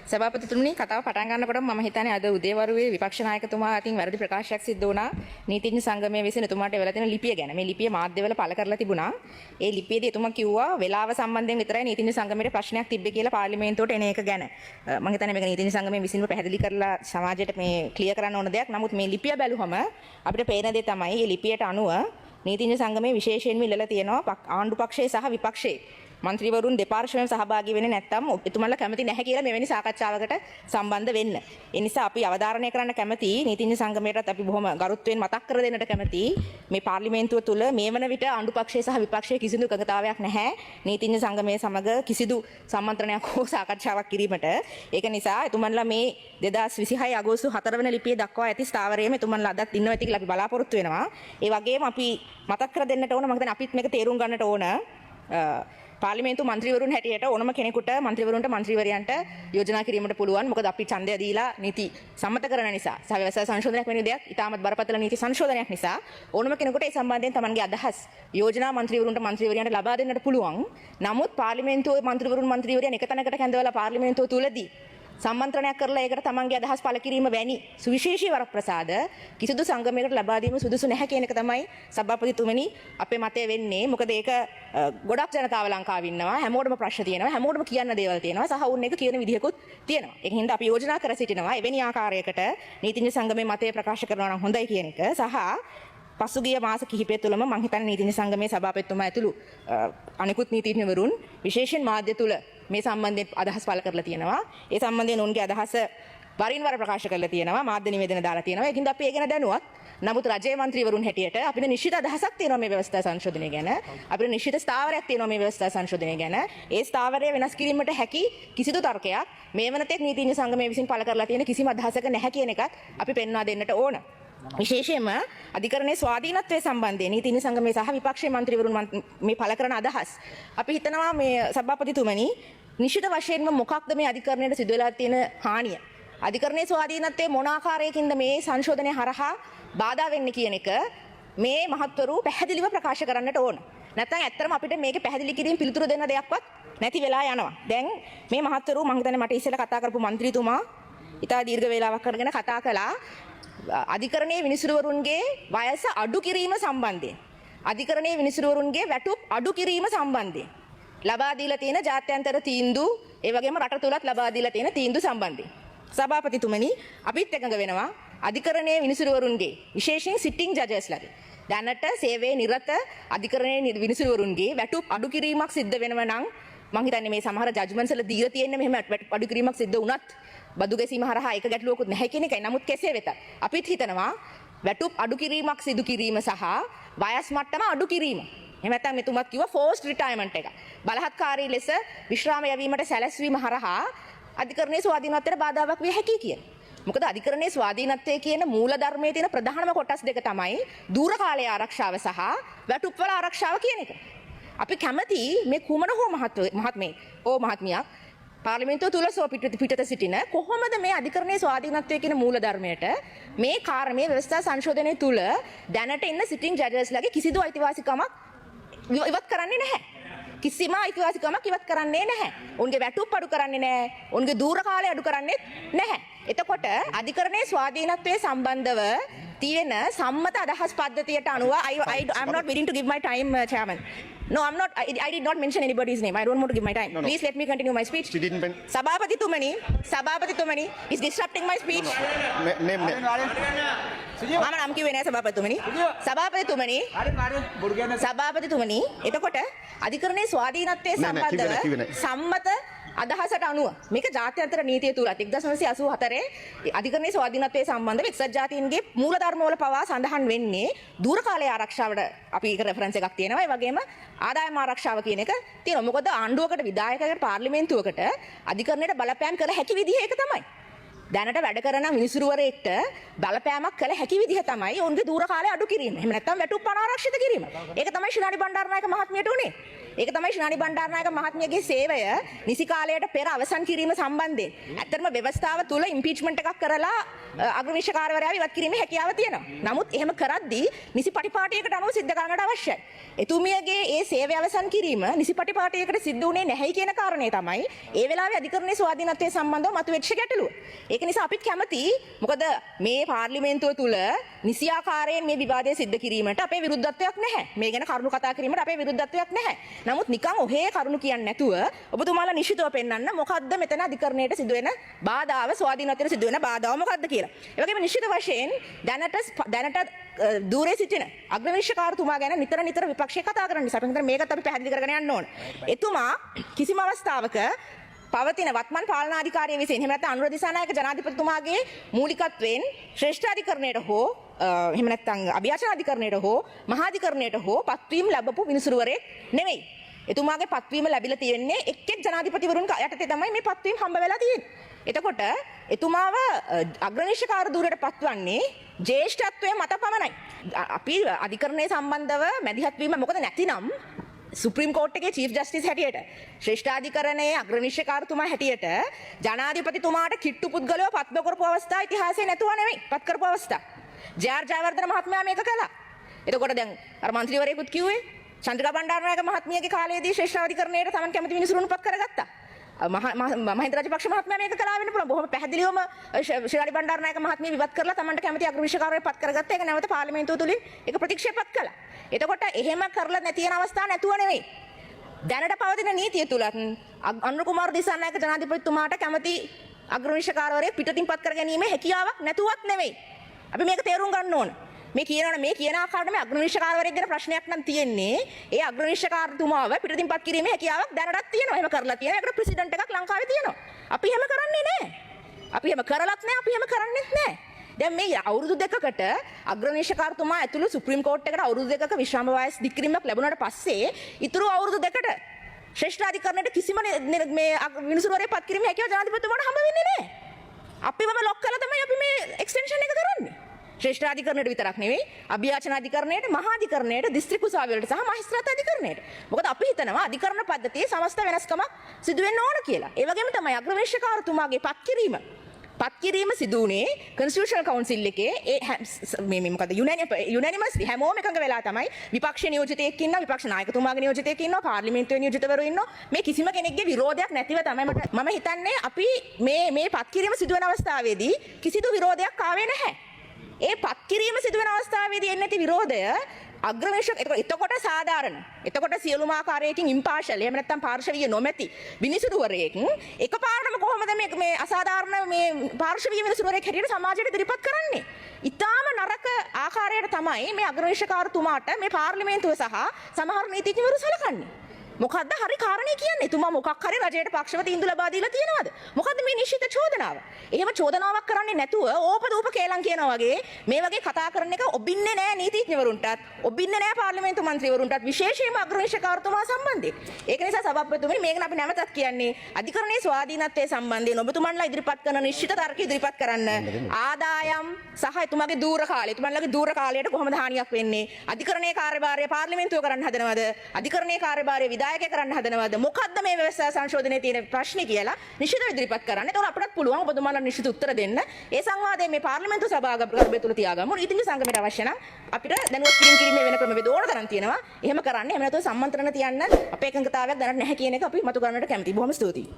සභාපතිතුමනි කතාව පටන් ගන්නකොට මම හිතන්නේ අද උදේවරුේ විපක්ෂ නායකතුමා අතින් වැරදි ප්‍රකාශයක් සිද්ධ වුණා නීතිඥ සංගමයේ විසින් එතුමාට එවලා තියෙන ලිපිය ගැන. මේ ලිපිය මාධ්‍යවල පළ කරලා තිබුණා. ඒ ලිපියේදී එතුමා කිව්වා වෙලාව සම්බන්ධයෙන් විතරයි නීතිඥ සංගමයේ ප්‍රශ්නයක් තිබ්බේ කියලා පාර්ලිමේන්තුවට එන එක ගැන. මම හිතන්නේ මේක නීතිඥ සංගමයේ විසින්ම පැහැදිලි කරලා සමාජයට මේ ක්ලියර් කරන්න ඕන දෙයක්. නමුත් මේ ලිපිය බැලුවම අපිට පේන දේ තමයි මේ ලිපියට අනුව නීතිඥ සංගමයේ විශේෂයෙන්ම ඉල්ලලා තියෙනවා ආණ්ඩු පක්ෂයේ සහ විපක්ෂයේ මන්ත්‍රීවරුන් දෙපාර්ශ්වයෙන් සහභාගී වෙන්නේ නැත්නම් එතුමන්ලා කැමති නැහැ කියලා මෙවැනි සාකච්ඡාවකට සම්බන්ධ වෙන්න. ඒ නිසා අපි අවධාරණය කරන්න කැමති නීතිඥ සංගමයටත් අපි බොහොම ගරුත්වයෙන් මතක් කර දෙන්නට කැමති මේ පාර්ලිමේන්තුව තුළ මේ වන විට ආණ්ඩු පක්ෂයේ සහ විපක්ෂයේ කිසිදු එකඟතාවයක් නැහැ නීතිඥ සංගමයේ සමග කිසිදු සම්මන්ත්‍රණයක් හෝ සාකච්ඡාවක් කිරීමට. ඒක නිසා එතුමන්ලා මේ 2026 අගෝස්තු 4 වෙනි ලිපියේ දක්වා ඇති ස්ථාවරයේම එතුමන්ලා අදත් ඉන්නවා ඇති කියලා අපි බලාපොරොත්තු වෙනවා. ඒ වගේම අපි මතක් කර දෙන්නට ඕන මම හිතන්නේ අපිත් මේක තේරුම් ගන්නට ඕන පාර්ලිමේන්තු මන්ත්‍රීවරුන් හැටියට ඕනම කෙනෙකුට මන්ත්‍රීවරුන්ට මන්ත්‍රීවරයන්ට යෝජනා කිරීමට පුළුවන්. මොකද අපි ඡන්දය දීලා නීති සම්මත කරන නිසා සහ ව්‍යවස්ථා සංශෝධනයක් වෙන දෙයක් ඉතාමත් බරපතල නීති සංශෝධනයක් නිසා ඕනම කෙනෙකුට ඒ සම්බන්ධයෙන් තමන්ගේ අදහස් යෝජනා මන්ත්‍රීවරුන්ට මන්ත්‍රීවරයන්ට ලබා දෙන්නට පුළුවන්. නමුත් පාර්ලිමේන්තුවේ මන්ත්‍රීවරුන් මන්ත්‍රීවරයන් එක තැනකට කැඳවලා පාර්ලිමේන්තුව තුලදී සම්මන්ත්‍රණයක් කරලා ඒකට තමන්ගේ අදහස් පළ කිරීම වැනි සුවිශේෂී වරප්‍රසාද කිසිදු සංගමයකට ලබා දීම සුදුසු නැහැ කියන එක තමයි සභාපතිතුමනි අපේ මතය වෙන්නේ. මොකද ඒක ගොඩක් ජනතාව ලංකාවේ ඉන්නවා. හැමෝටම ප්‍රශ්න තියෙනවා. හැමෝටම කියන්න දේවල් තියෙනවා. සහ උන් එක කියන විදිහකුත් තියෙනවා. ඒක හින්දා අපි යෝජනා කර සිටිනවා එවැනි ආකාරයකට නීතිඥ සංගමයේ මතය ප්‍රකාශ කරනවා නම් හොඳයි කියන එක. සහ පසුගිය මාස කිහිපය තුළම මම හිතන්නේ නීතිඥ සංගමයේ සභාපතිතුමා ඇතුළු අනිකුත් නීතිඥවරුන් විශේෂයෙන් මාධ්‍ය තුල මේ සම්බන්ධයෙන් අදහස් පළ කරලා තියෙනවා. ඒ සම්බන්ධයෙන් උන්ගේ අදහස වරින් වර ප්‍රකාශ කරලා තියෙනවා. මාධ්‍ය නිවේදන දාලා තියෙනවා. ඒකින්ද අපි ඒ ගැන දැනුවත්. නමුත් රජයේ මන්ත්‍රීවරුන් හැටියට අපිට නිශ්චිත අදහසක් තියෙනවා මේ ව්‍යවස්ථා සංශෝධනය ගැන. අපිට නිශ්චිත ස්ථාවරයක් තියෙනවා මේ ව්‍යවස්ථා සංශෝධනය ගැන. ඒ ස්ථාවරය වෙනස් කිරීමට හැකි කිසිදු තර්කයක් මේ වනතෙක් නීතිඥ සංගමයේ විසින් පළ කරලා තියෙන කිසිම අදහසක නැහැ කියන එකත් අපි පෙන්වා දෙන්නට ඕන. විශේෂයෙන්ම අධිකරණයේ ස්වාධීනත්වයේ සම්බන්ධයෙන් නීතිඥ සංගමයේ සහ විපක්ෂයේ මන්ත්‍රීවරුන් මේ පළ කරන අදහස් අපි හිතනවා මේ සභාපතිතුමනි නිශ්චිත වශයෙන්ම මොකක්ද මේ අධිකරණයට සිදු වෙලා තියෙන හානිය අධිකරණයේ ස්වාධීනත්වයේ මොන ආකාරයකින්ද මේ සංශෝධනය හරහා බාධා වෙන්නේ කියන එක මේ මහත්වරු පැහැදිලිව ප්‍රකාශ කරන්නට ඕන. නැත්නම් ඇත්තටම අපිට මේකේ පැහැදිලි කිරීම පිළිතුරු දෙන්න දෙයක්වත් නැති වෙලා යනවා. දැන් මේ මහත්වරු මම හිතන්නේ මට ඉස්සෙල්ලා කතා කරපු මන්ත්‍රීතුමා ඉතා දීර්ඝ වේලාවක් කරගෙන කතා කළා අධිකරණයේ විනිසුරුවරුන්ගේ වයස අඩු කිරීම සම්බන්ධයෙන් අධිකරණයේ විනිසුරුවරුන්ගේ වැටුප් අඩු කිරීම සම්බන්ධයෙන් ලබා දීලා තියෙන ජාත්‍යන්තර තීන්දුව ඒ වගේම රට තුලත් ලබා දීලා තියෙන තීන්දුව සම්බන්ධයෙන් සභාපතිතුමනි අපිත් එකඟ වෙනවා අධිකරණයේ විනිසුරුවරුන්ගේ විශේෂයෙන් සිටිං ජජස්ලාගේ දැනට සේවයේ නිරත අධිකරණයේ විනිසුරුවරුන්ගේ වැටුප් අඩු කිරීමක් සිද්ධ වෙනවා නම් මම හිතන්නේ මේ සමහර ජජ්මන්ට්ස් වල දීලා තියෙන්නේ මෙහෙම අඩු කිරීමක් සිද්ධ වුණත් බදු ගැසීම හරහා ඒක ගැටලුවකුත් නැහැ කියන එකයි. නමුත් කෙසේ වෙතත් අපිත් හිතනවා වැටුප් අඩු කිරීමක් සිදු කිරීම සහ වයස් මට්ටම අඩු කිරීම. එහෙම නැත්නම් මෙතුමත් කිව්වා ෆෝස්ඩ් රිටයර්මන්ට් එක. බලහත්කාරී ලෙස විශ්‍රාම යැවීමට සැලැස්වීම හරහා අධිකරණයේ ස්වාධීනත්වයට බාධාවක් විය හැකියි කියන. මොකද අධිකරණයේ ස්වාධීනත්වය කියන මූල ධර්මයේ තියෙන ප්‍රධානම කොටස් දෙක තමයි දූර කාලයේ ආරක්ෂාව සහ වැටුප් වල ආරක්ෂාව කියන එක. අපි කැමති මේ කුමන හෝ මහත්මියක් පාර්ලිමේන්තුව තුල පිටත සිටින කොහොමද මේ අධිකරණයේ ස්වාධීනත්වය කියන මූල ධර්මයට මේ කාර්මයේ ව්‍යවස්ථා සංශෝධනයේ තුල දැනට ඉන්න සිටිං ජජස්ලාගේ කිසිදු අයිතිවාසිකමක් ඉවත් කරන්නේ නැහැ. කිසිම අයිතිවාසිකමක් ඉවත් කරන්නේ නැහැ. උන්ගේ වැටුප් අඩු කරන්නේ නැහැ. උන්ගේ දූර කාලය අඩු කරන්නේ නැහැ. එතකොට අධිකරණයේ ස්වාධීනත්වයේ සම්බන්ධව තියෙන සම්මත අදහස් පද්ධතියට අනුව I'm not willing to give my time, Chairman. No, I'm not. I did not mention anybody's name. I don't want to give my time. Please let me continue my speech. She didn't. Sabapatitumani is disrupting my speech. Name. මම නම් කිව්වේ නෑ සභාපතිතුමනි. එතකොට අධිකරණයේ ස්වාධීනත්වයේ සම්බන්ධව සම්මත අදහසට අනුව මේක ජාත්‍යන්තර නීතිය තුලත් 1984 අධිකරණයේ ස්වාධීනත්වයේ සම්බන්ධව එක්සත් ජාතීන්ගේ මූල ධර්මවල පවා සඳහන් වෙන්නේ දූර කාලයේ ආරක්ෂාවට අපි ඒක රෙෆරන්ස් එකක් තියෙනවා. ඒ වගේම ආදායම ආරක්ෂාව කියන එක තියෙනවා. මොකද ආණ්ඩුවකට විධායකයෙකුට පාර්ලිමේන්තුවකට අධිකරණයට බලපෑම් කළ හැකි විදිහ ඒක තමයි. දැනට වැඩ කරන මිනිසුරුවරයෙක්ට බලපෑමක් කළ හැකි විදිහ තමයි ඔවුන්ගේ දූර කාලය අඩු කිරීම. එහෙම නැත්නම් වැටුප් අනාරක්ෂිත කිරීම. ඒක තමයි ශිලානි බණ්ඩාරනායක මහත්මියට උනේ. ඒක තමයි ශ්‍රාණි බණ්ඩාරනායක මහත්මියගේ සේවය නිසි කාලයට පෙර අවසන් කිරීම සම්බන්ධයෙන්. ඇත්තටම ව්‍යවස්ථාව තුල ඉම්පීච්මන්ට් එකක් කරලා අග්‍රවිශකාරවරයාව ඉවත් කිරීමේ හැකියාව තියෙනවා. නමුත් එහෙම කරද්දී නිසි පටිපාටියකට අනුව සිද්ධ කරන්නට අවශ්‍යයි. එතුමියගේ ඒ සේවය අවසන් කිරීම නිසි පටිපාටියකට සිද්ධ වුණේ නැහැයි කියන කාරණේ තමයි ඒ වෙලාවේ අධිකරණයේ ස්වාධීනත්වයේ සම්බන්ධව මතුවෙච්ච ගැටලුව. ඒක නිසා අපිත් කැමති මොකද මේ පාර්ලිමේන්තුව තුල නිසියාකාරයෙන් මේ විවාදය සිද්ධ කිරීමට අපේ විරුද්ධත්වයක් නැහැ. මේ ගැන කරුණු කතා කිරීමට අපේ විරුද්ධත්වයක් නැහැ. නමුත් නිකන් ඔහේ කරුණු කියන්නේ නැතුව ඔබතුමාලා නිශ්චිතව පෙන්වන්න මොකද්ද මෙතන අධිකරණයට සිදුවෙන බාධාව ස්වාධීනත්වයට සිදුවෙන බාධාව මොකද්ද කියලා. ඒ වගේම නිශ්චිත වශයෙන් දැනට දූරේ සිටින අග්‍රවිශකාරතුමා ගැන නිතර විපක්ෂය කතා කරන නිසා අපි මේකත් අපි පැහැදිලි කරගෙන යන්න ඕන. එතුමා කිසිම අවස්ථාවක පවතින වත්මන් පාලනාධිකාරිය විසින් එහෙම නැත්නම් අනුර දිසානායක ජනාධිපතිතුමාගේ මූලිකත්වයෙන් ශ්‍රේෂ්ඨාධිකරණයට හෝ එහෙම නැත්නම් අභියාචනාධිකරණයට හෝ මහාධිකරණයට හෝ පත්වීම ලැබපු විනිසුරුවරයෙක් නෙවෙයි. එතුමාගේ පත්වීම ලැබිලා තියෙන්නේ එක් ජනාධිපතිවරුන් යටතේ තමයි මේ පත්වීම හම්බ වෙලා තියෙන්නේ. එතකොට එතුමාව අග්‍රනිශ්චකාර ධූරයට පත්වන්නේ ජ්‍යෙෂ්ඨත්වයේ මත පමණයි. අපි අධිකරණයේ සම්බන්ධව මැදිහත් වීම මොකද නැතිනම් සුප්‍රීම කෝර්ට් එකේ චීෆ් ජස්ටිස් හැටියට ශ්‍රේෂ්ඨාධිකරණයේ අග්‍රනිශ්චකාරතුමා හැටියට ජනාධිපතිතුමාට කිට්ටු පුද්ගලයෝ පත් නොකරපු අවස්ථා ඉතිහාසයේ නැතුව නෙවෙයි පත් කරපු අවස්ථා. ජේ.ආර්. ජයවර්ධන මහත්මයා මේක කළා. එතකොට දැන් අර മന്ത്രിවරයෙකුත් කිව්වේ චන්ද්‍රිකා බණ්ඩාරනායක මහත්මියගේ කාලයේදී ශ්‍රේෂ්ඨාධිකරණයට Taman කැමති මිනිසුරුන් පත් කරගත්තා. මහින්ද රාජපක්ෂ මහත්මයා මේක කළා වෙන්න පුළුවන්. බොහොම පැහැදිලිවම ශ්‍රේෂ්ඨාධි බණ්ඩාරනායක මහත්මිය විවත් කරලා Tamanට කැමති අග්‍රවිශකාරයෙක් පත් කරගත්තා. ඒක නැවත පාර්ලිමේන්තුව තුලින් ඒක ප්‍රතික්ෂේපත් කළා. එතකොට එහෙම කරලා නැති වෙන අවස්ථා නැතුව නෙවෙයි. දැනට පවතින නීතිය තුලත් අනුර කුමාර දිසානායක ජනාධිපතිතුමාට කැමති අග්‍රවිශකාරවරයෙක් පිටතින් පත් කර ගැනීම හැකියාවක් නැතුවත් නෙවෙයි. අපි මේක තේරුම් ගන්න ඕන. මේ කියන ආකාරයට මේ අග්‍රනිශ්චකාරවරයෙක් ගැන ප්‍රශ්නයක් නම් තියෙන්නේ. ඒ අග්‍රනිශ්චකාරතුමාව පිටතින් පත් කිරීමේ හැකියාවක් දැනටත් තියෙනවා. එහෙම කරලා තියෙනවා. ඒකට ප්‍රෙසිඩන්ට් එකක් ලංකාවේ තියෙනවා. අපි එහෙම කරන්නේ නැහැ. අපි එහෙම කරලත් නැහැ. අපි එහෙම කරන්නේත් නැහැ. දැන් මේ අවුරුදු දෙකකට අග්‍රනිශ්චකාරතුමා ඇතුළු සුප්‍රීම කෝර්ට් එකට අවුරුදු දෙකක විශ්‍රාම වයස් දික්කිරීමක් ලැබුණාට පස්සේ ඊතුරු අවුරුදු දෙකට ශ්‍රේෂ්ඨාධිකරණයට කිසිම මේ විනිසුරුවරයෙක් පත් කිරීමේ හැකියාව ජනාධිපතිතුමාට හම්බ වෙන්නේ නැහැ. අපිවම ලොක් කරලා තමයි අපි මේ එක්ස්ටෙන්ෂන් එක කරන්නේ. ශ්‍රේෂ්ඨාධිකරණයට විතරක් නෙවෙයි අභියාචනාධිකරණයට මහාධිකරණයට දිස්ත්‍රික් උසාවිවලට සහ මහේස්ත්‍රාත් අධිකරණයට. මොකද අපි හිතනවා අධිකරණ පද්ධතියේ සමස්ත වෙනස්කමක් සිදු වෙන්න ඕන කියලා. ඒ වගේම තමයි අග්‍රවේශකාරතුමාගේ පත් කිරීම සිදු වුණේ කන්ස්ටිටියුෂනල් කවුන්සිල් එකේ මේ මොකද යුනැනිමස්ලි හැමෝම එකඟ වෙලා තමයි විපක්ෂ නියෝජිතයෙක් ඉන්නවා විපක්ෂ නායකතුමාගේ නියෝජිතයෙක් ඉන්නවා පාර්ලිමේන්තුවේ නියෝජිතවරු ඉන්නවා මේ කිසිම කෙනෙක්ගේ විරෝධයක් නැතිව තමයි මම හිතන්නේ අපි මේ පත් කිරීම සිදු වෙන අවස්ථාවේදී කිසිදු විරෝධයක් ආවේ නැහැ. ඒ පත් කිරීම සිදු වෙන අවස්ථාවේදී එන්නේ නැති විරෝධය අග්‍රවේශක එතකොට සාධාරණ. එතකොට සියලුම ආකාරයකින් ඉම්පාර්ෂල් එහෙම නැත්නම් පාර්ශවීය නොමැති විනිසුරුවරයෙක් එකපාරටම කොහොමද මේ අසාධාරණ මේ පාර්ශවීය විනිසුරුවරයෙක් හැටියට සමාජයට ඉදිරිපත් කරන්නේ? ඊටාම නරක ආකාරයට තමයි මේ අග්‍රවේශකාරතුමාට මේ පාර්ලිමේන්තුව සහ සමහර නීතිඥවරු සලකන්නේ. මොකද්ද හරි කාරණේ කියන්නේ? එතුමා මොකක් හරි රජයට පක්ෂව තීන්දුව ලබා දීලා තියෙනවද? මොකද්ද මේ නිශ්චිත චෝදනාව? එහෙම චෝදනාවක් කරන්නේ නැතුව ඕපදූප කේලම් කියනවා වගේ මේ වගේ කතා කරන එක ඔබින්නේ නැහැ නීතිඥවරුන්ටත්, ඔබින්නේ නැහැ පාර්ලිමේන්තු මන්ත්‍රීවරුන්ටත් විශේෂයෙන්ම අග්‍රවේශකාරතුමා සම්බන්ධයෙන්. ඒක නිසා සභාපතිතුමනි මේක අපි නැවතත් කියන්නේ අධිකරණයේ ස්වාධීනත්වයේ සම්බන්ධයෙන් ඔබතුමන්ලා ඉදිරිපත් කරන නිශ්චිත තර්ක ඉදිරිපත් කරන්න. ආදායම් සහ එතුමාගේ දූර කාලය, එතුමන්ලාගේ දූර කාලයට කොහොමද හානියක් වෙන්නේ? අධිකරණයේ කාර්යභාරය පාර්ලිමේන්තුව කරන්න හදනවද? අධිකරණයේ කාර්යභාරය දායක කරන්න හදනවද මොකද්ද මේ ව්‍යවස්ථා සංශෝධනයේ තියෙන ප්‍රශ්නේ කියලා නිශ්චිත ඉදිරිපත් කරන්න. ඒතකොට අපිටත් පුළුවන් ඔබතුමාලා නිශ්චිත උත්තර දෙන්න. ඒ සංවාදයේ මේ පාර්ලිමේන්තු සභාගමය තුල තියාගමු. නීතිඥ සංගමයට අවශ්‍ය නම් අපිට දැනුවත් කිරීමේ වෙන ක්‍රම වේද ඕන තරම් තියෙනවා. එහෙම කරන්න. එහෙම නැත්නම් සම්මන්ත්‍රණ තියන්න අපේ එකඟතාවයක් දැනට නැහැ කියන එක අපි මතු කරන්නට කැමතියි. බොහොම ස්තුතියි.